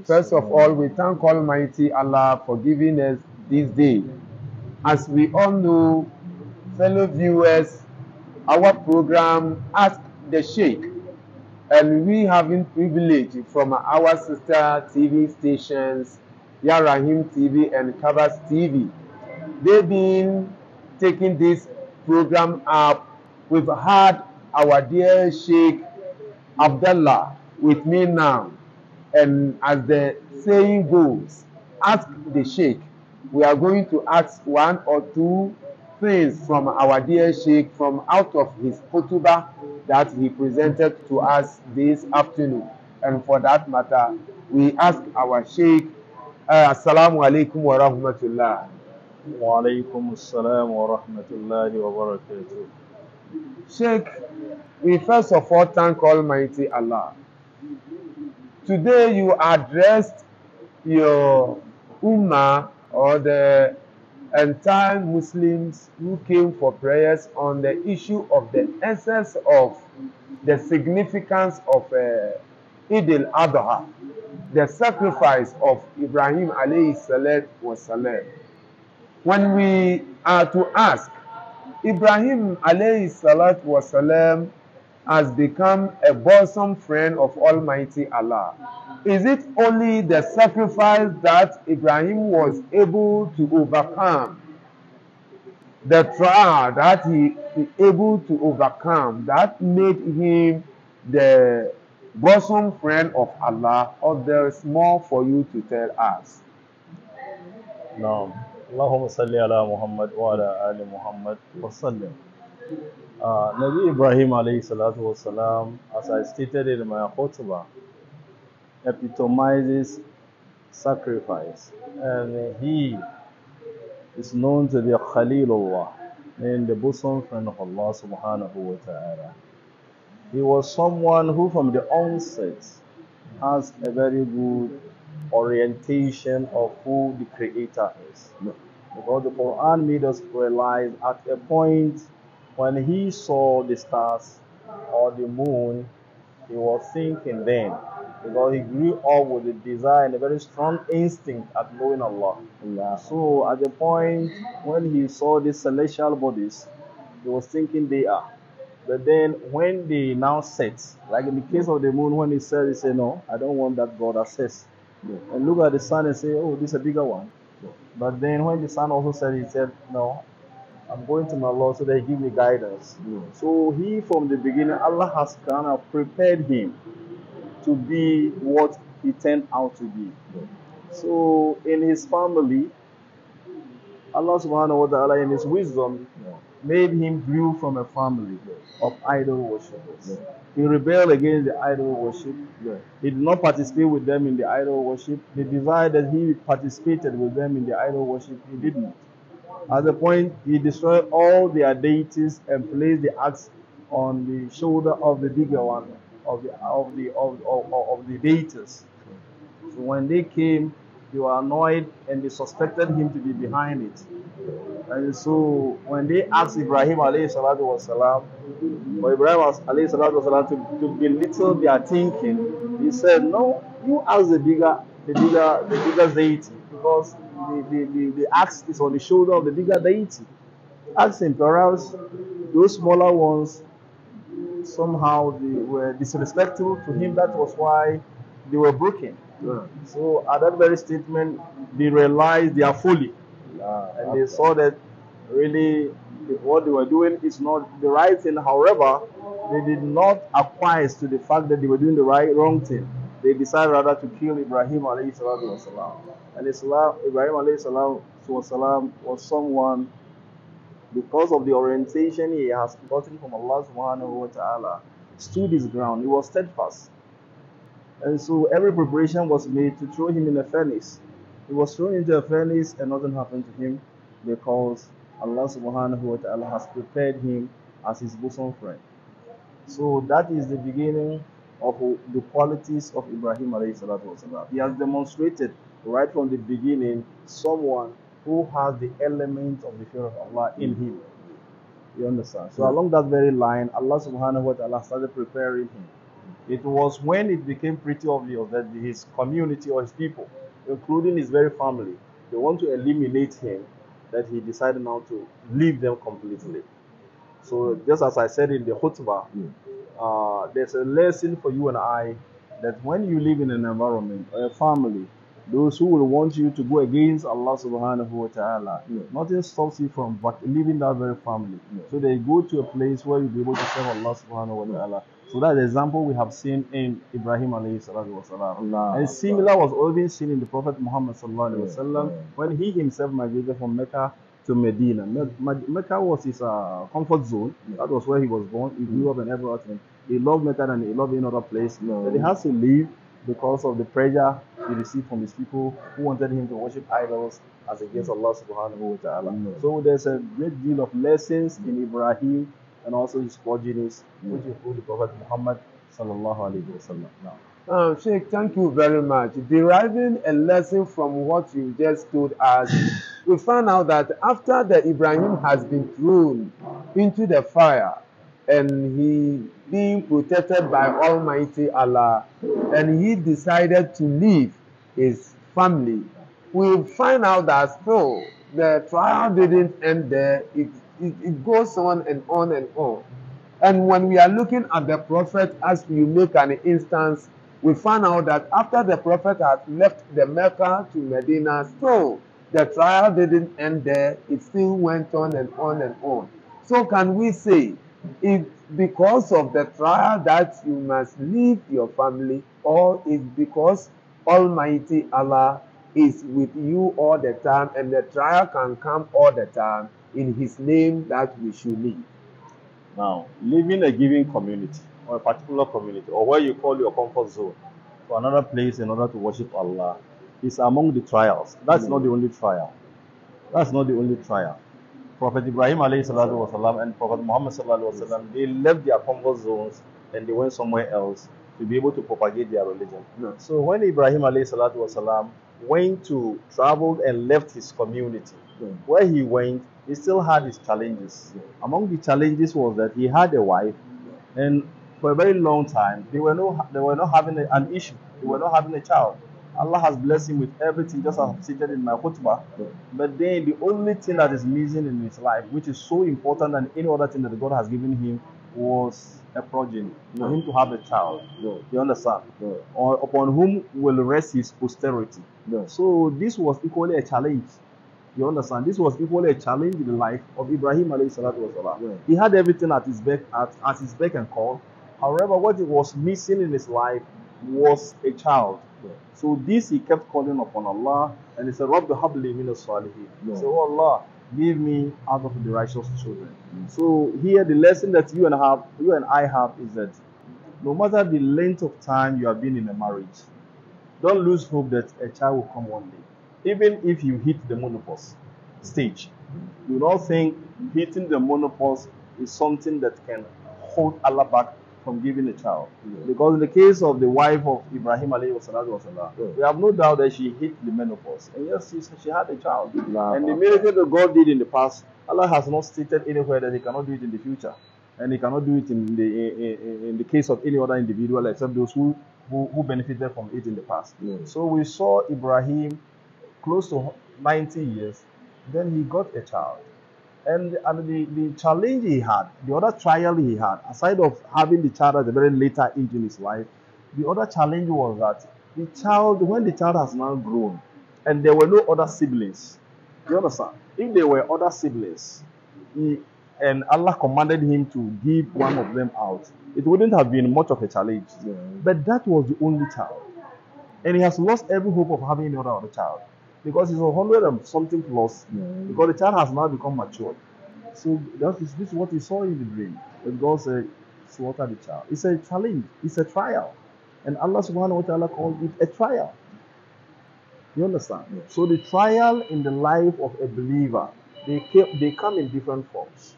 First of all, we thank Almighty Allah for giving us this day. As we all know, fellow viewers, our program Ask the Sheikh, and we having privilege from our sister TV stations, Ya Rahim TV and Kabas TV. They've been taking this program up. We've had our dear Sheikh Abdallah with me now. And as the saying goes, ask the Sheikh. We are going to ask one or two things from our dear Sheikh from out of his khutbah that he presented to us this afternoon. And for that matter, we ask our Sheikh, Assalamu alaikum wa rahmatullah. Wa alaikum assalam wa rahmatullahi wa barakatuh. Sheikh, we first of all thank Almighty Allah. Today you addressed your Ummah or the entire Muslims who came for prayers on the issue of the essence of the significance of Eid al-Adha, the sacrifice of Ibrahim alayhi salatu wasalam. When we are to ask, Ibrahim alayhi salatu wasalam has become a bosom friend of Almighty Allah. Is it only the sacrifice that Ibrahim was able to overcome, the trial that he was able to overcome, that made him the bosom friend of Allah, or there is more for you to tell us? Naam. Allahumma salli ala Muhammad wa ala ali Muhammad wa sallim. Nabi Ibrahim alayhi salatu wa salam, as I stated in my khutbah, epitomizes sacrifice, and he is known to be Khalilullah, and the bosom friend of Allah subhanahu wa ta'ala. He was someone who from the onset has a very good orientation of who the Creator is. Because the Quran made us realize at a point when he saw the stars or the moon, he was thinking then, because he grew up with a desire and a very strong instinct at knowing Allah. So at the point when he saw these celestial bodies, he was thinking they are. But then when they now set, like in the case of the moon, when he said, he said, no, I don't want that God says. And look at the sun and say, oh, this is a bigger one. But then when the sun also said, he said, no, I'm going to my Lord so that he give me guidance. So he, from the beginning, Allah has kind of prepared him to be what he turned out to be. So in his family, Allah subhanahu wa ta'ala in his wisdom made him grew from a family of idol worshippers. He rebelled against the idol worship. He did not participate with them in the idol worship. The desire that he participated with them in the idol worship, he didn't. At the point, he destroyed all their deities and placed the axe on the shoulder of the bigger one, of the deities. So when they came, they were annoyed and they suspected him to be behind it. And so when they asked Ibrahim alayhi salatu wasalam, for Ibrahim alayhi salatu wasalam to belittle their thinking, he said, no, you ask the bigger deity, because the axe is on the shoulder of the bigger deity. Ask him, perhaps those smaller ones, somehow they were disrespectful to him. That was why they were broken. So at that very statement, they realized their folly. And they saw that really what they were doing is not the right thing. However, they did not acquiesce to the fact that they were doing the wrong thing. They decided rather to kill Ibrahim alayhi salatu wasalam. And Ibrahim alayhi salatu wasalam was someone, because of the orientation he has gotten from Allah subhanahu wa ta'ala, stood his ground. He was steadfast. And so every preparation was made to throw him in a furnace. He was thrown into a furnace and nothing happened to him, because Allah subhanahu wa ta'ala has prepared him as his bosom friend. So that is the beginning of the qualities of Ibrahim alayhi salatu wasalam. He has demonstrated right from the beginning someone who has the element of the fear of Allah in him. You understand? So along that very line, Allah subhanahu wa ta'ala started preparing him. It was when it became pretty obvious that his community or his people, including his very family, they want to eliminate him, that he decided now to leave them completely. So just as I said in the khutbah, there's a lesson for you and I, that when you live in an environment or a family, those who will want you to go against Allah subhanahu wa ta'ala, nothing stops you from leaving that very family. So they go to a place where you'll be able to serve Allah subhanahu wa ta'ala. So that's the example we have seen in Ibrahim alayhi salatu wasalam. And similar was always seen in the Prophet Muhammad sallallahu alayhi wasallam, when he himself migrated from Mecca to Medina. Mecca was his comfort zone. That was where he was born. He grew up and everything. He loved Mecca and he loved any other place. But he has to leave because of the pressure he received from his people who wanted him to worship idols as against Allah subhanahu wa ta'ala. So there's a great deal of lessons in Ibrahim and also his progenies, which include the Prophet Muhammad sallallahu alayhi wa sallam. Now, Sheikh, thank you very much. Deriving a lesson from what you just told us, we found out that after the Ibrahim has been thrown into the fire and he being protected by Almighty Allah, and he decided to leave his family, we find out that still the trial didn't end there. It goes on and on and on. And when we are looking at the prophet, as you make an instance, we find out that after the prophet had left the Mecca to Medina, still the trial didn't end there. It still went on and on and on. So can we say it's because of the trial that you must leave your family, or it's because Almighty Allah is with you all the time and the trial can come all the time in his name that we should leave? Now, leaving a given community or a particular community or where you call your comfort zone to another place in order to worship Allah is among the trials. That's not the only trial. That's not the only trial. Prophet Ibrahim alayhi salatu wasalam and Prophet Muhammad sallallahu alaihi wasallam, they left their comfort zones and they went somewhere else to be able to propagate their religion. So when Ibrahim alayhi salatu wasalam traveled and left his community, where he went, he still had his challenges. Among the challenges was that he had a wife, and for a very long time they were not having an issue. They were not having a child. Allah has blessed him with everything, just as I've stated in my khutbah. But then the only thing that is missing in his life, which is so important than any other thing that God has given him, was a progeny, for him to have a child. You understand? Or upon whom will rest his posterity. So this was equally a challenge. You understand? This was equally a challenge in the life of Ibrahim alayhi salatu wasalam. He had everything at his beck and call. However, what was missing in his life was a child. So this he kept calling upon Allah, and he said, Rabbi habli min as-salihin. So, oh Allah, give me out of the righteous children. So here the lesson that you and I have is that no matter the length of time you have been in a marriage, don't lose hope that a child will come one day. Even if you hit the menopause stage, do not think hitting the menopause is something that can hold Allah back from giving a child. Because in the case of the wife of Ibrahim alayhi salatu wasalam, we have no doubt that she hit the menopause. And yes, she had a child. And the miracle that God did in the past, Allah has not stated anywhere that he cannot do it in the future. And he cannot do it in the case of any other individual except those who benefited from it in the past. So we saw Ibrahim close to 90 years, then he got a child. And the challenge he had, the other trial he had, aside of having the child at a very later age in his life, the other challenge was that when the child has now grown, and there were no other siblings, you understand? If there were other siblings, and Allah commanded him to give one of them out, it wouldn't have been much of a challenge. But that was the only child. And he has lost every hope of having another child. Because he's 100 and something plus, because the child has now become mature. So this is what he saw in the dream. When God said, slaughter the child. It's a challenge, it's a trial. And Allah subhanahu wa ta'ala called it a trial. You understand? So the trial in the life of a believer, they come in different forms.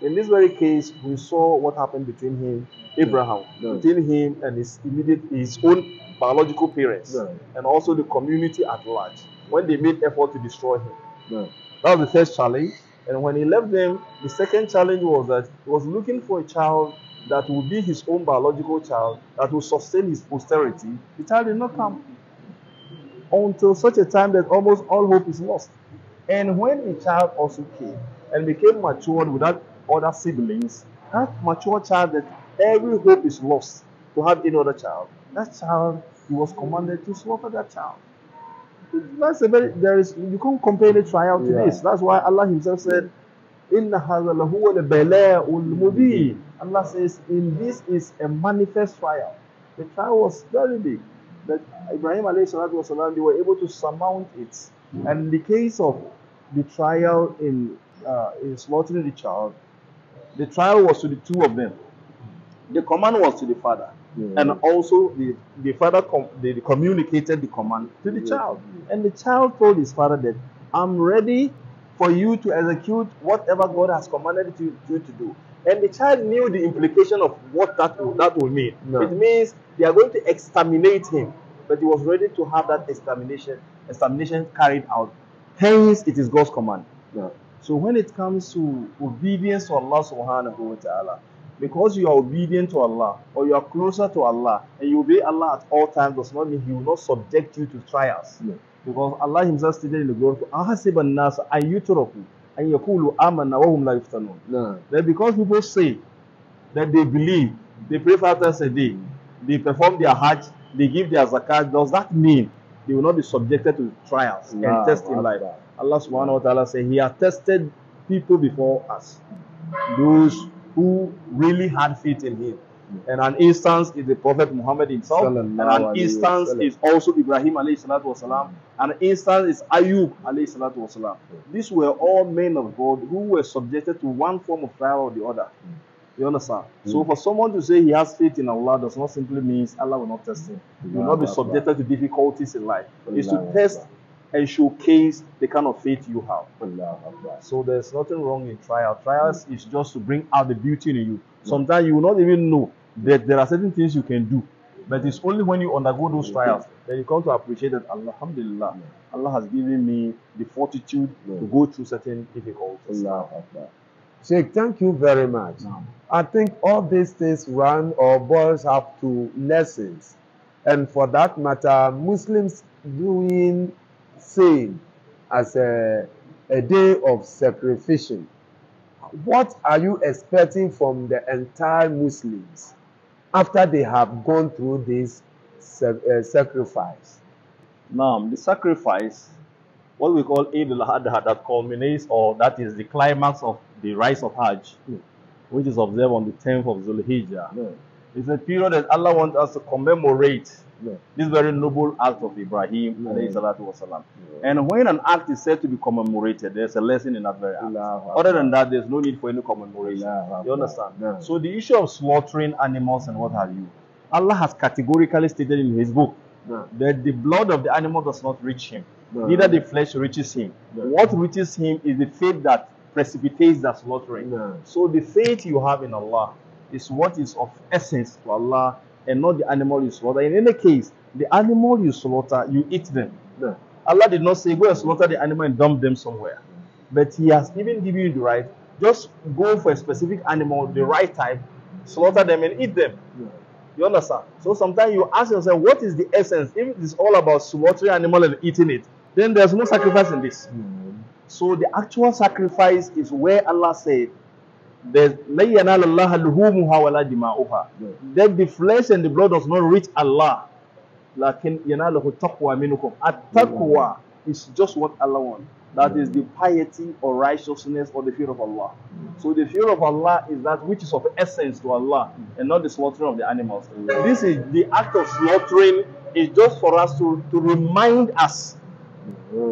In this very case, we saw what happened between Abraham, between him and his own biological parents, and also the community at large, when they made effort to destroy him. That was the first challenge. And when he left them, the second challenge was that he was looking for a child that will be his own biological child, that will sustain his posterity, the child did not come until such a time that almost all hope is lost. And when the child also came and became matured without other siblings, that mature child that every hope is lost to have any other child, that child, he was commanded to slaughter that child. That's a very, there is, you can't compare the trial to this. That's why Allah Himself said, Inna hadha lahu al-bala'ul mubin. Allah says, in this is a manifest trial. The trial was very big. That Ibrahim alayhi salatu wasalam, they were able to surmount it. And in the case of the trial in slaughtering the child, the trial was to the two of them. The command was to the father. And also the father they communicated the command to the child. And the child told his father that, I'm ready for you to execute whatever God has commanded you to do. And the child knew the implication of what that will mean. It means they are going to exterminate him. But he was ready to have that extermination carried out. Hence, it is God's command. So when it comes to obedience to Allah subhanahu wa ta'ala, because you are obedient to Allah, or you are closer to Allah, and you obey Allah at all times, does not mean He will not subject you to trials. Because Allah Himself stated in the Quran, that because people say that they believe, they pray 5 times a day, they perform their hajj, they give their zakat, does that mean they will not be subjected to trials and tests in life? Allah subhanahu wa ta'ala says He has tested people before us, those who really had faith in Him. And an instance is the Prophet Muhammad himself, and an instance is also Ibrahim alayhi salatu wasalam, and an instance is Ayub alayhi salatu wasalam. These were all men of God who were subjected to one form of trial or the other. You understand? So for someone to say he has faith in Allah does not simply mean Allah will not test him. He will not be subjected to difficulties in life. It's to test and showcase the kind of faith you have. So there's nothing wrong in trial. Trials is just to bring out the beauty in you. Sometimes you will not even know that there are certain things you can do. But it's only when you undergo those trials that you come to appreciate that, Alhamdulillah, Allah has given me the fortitude to go through certain difficulties. Sheikh, thank you very much. I think all these things run or boils up to lessons. And for that matter, Muslims doing same as a day of sacrificial. What are you expecting from the entire Muslims after they have gone through this sacrifice? Now, the sacrifice, what we call Eid al-Adha, that culminates, or that is the climax of the rites of Hajj, which is observed on the 10th of Zulhijjah. It's a period that Allah wants us to commemorate this very noble act of Ibrahim alayhi salatu wasalam. And when an act is said to be commemorated, there's a lesson in that very act. Other than that, there's no need for any commemoration. You understand? So the issue of slaughtering animals and what have you, Allah has categorically stated in His book that the blood of the animal does not reach him. Neither the flesh reaches him. What reaches him is the faith that precipitates that slaughtering. So the faith you have in Allah is what is of essence to Allah, and not the animal you slaughter. In any case, the animal you slaughter, you eat them. Allah did not say go and slaughter the animal and dump them somewhere. But He has even given you the right. Just go for a specific animal, the right type, slaughter them and eat them. You understand? So sometimes you ask yourself, what is the essence? If it is all about slaughtering animal and eating it, then there's no sacrifice in this. So the actual sacrifice is where Allah said, that the flesh and the blood does not reach Allah. At-taqwa is just what Allah wants. That is the piety or righteousness or the fear of Allah. So the fear of Allah is that which is of essence to Allah, and not the slaughtering of the animals. This is the act of slaughtering is just for us to remind us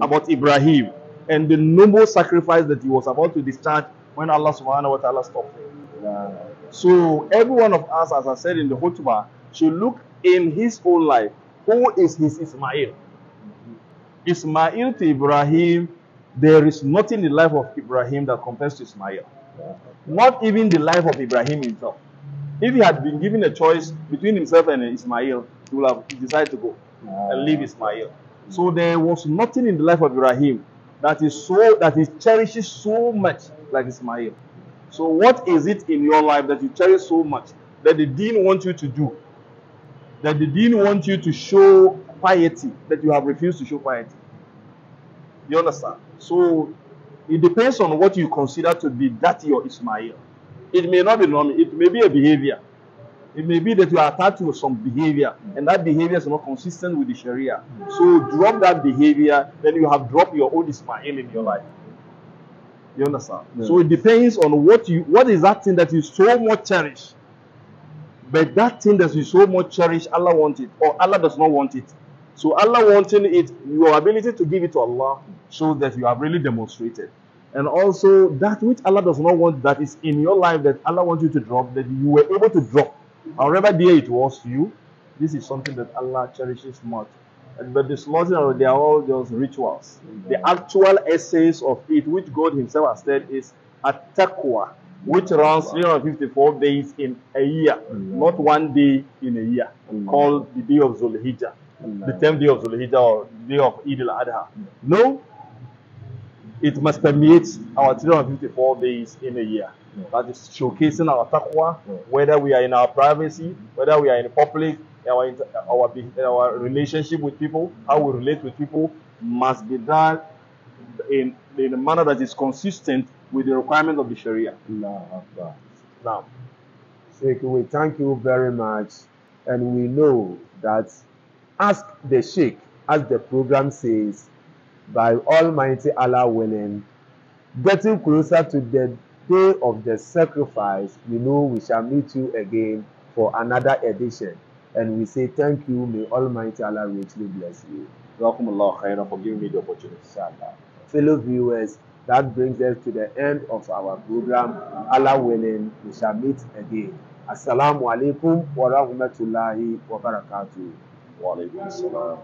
about Ibrahim and the noble sacrifice that he was about to discharge when Allah subhanahu wa ta'ala stopped him. So every one of us, as I said in the khutbah, should look in his own life. Who is his Ismail? Ismail to Ibrahim, there is nothing in the life of Ibrahim that compares to Ismail. Not even the life of Ibrahim himself. If he had been given a choice between himself and Ismail, he would have decided to go and leave Ismail. So there was nothing in the life of Ibrahim that he cherishes so much like Ismail. So what is it in your life that you cherish so much that the deen wants you to do, that the deen wants you to show piety, that you have refused to show piety. You understand? So it depends on what you consider to be dirty or Ismail. It may not be normal, it may be a behavior. It may be that you are attached to some behavior, and that behavior is not consistent with the Sharia. So drop that behavior, then you have dropped your own Ismail in your life. You understand? Yeah. So it depends on what is that thing that you so much cherish. But that thing that you so much cherish, Allah wants it, or Allah does not want it. So Allah wanting it, your ability to give it to Allah shows that you have really demonstrated. And also that which Allah does not want, that is in your life, that Allah wants you to drop, that you were able to drop. However dear it was to you, this is something that Allah cherishes much. But the slaughter, they are all just rituals. The actual essence of it, which God Himself has said, is at-taqwa, which runs 354 days in a year, not one day in a year, called the day of Zulhijjah, the 10th day of Zulhijjah, or the day of Eid al-Adha. No, it must permeate our 354 days in a year. That is showcasing our taqwa, whether we are in our privacy, whether we are in public, our relationship with people, how we relate with people, must be done in a manner that is consistent with the requirement of the Sharia. Now, Sheikh, we thank you very much, and we know that ask the Sheikh, as the program says, by Almighty Allah willing, getting closer to the day of the sacrifice, we know we shall meet you again for another edition. And we say thank you. May Almighty Allah richly bless you. Jazakumullah khairan for giving me the opportunity. Inshallah. Fellow viewers, that brings us to the end of our program. Allah willing, we shall meet again. Assalamu alaikum wa rahmatullahi wa barakatuh. Wa alaikum assalam.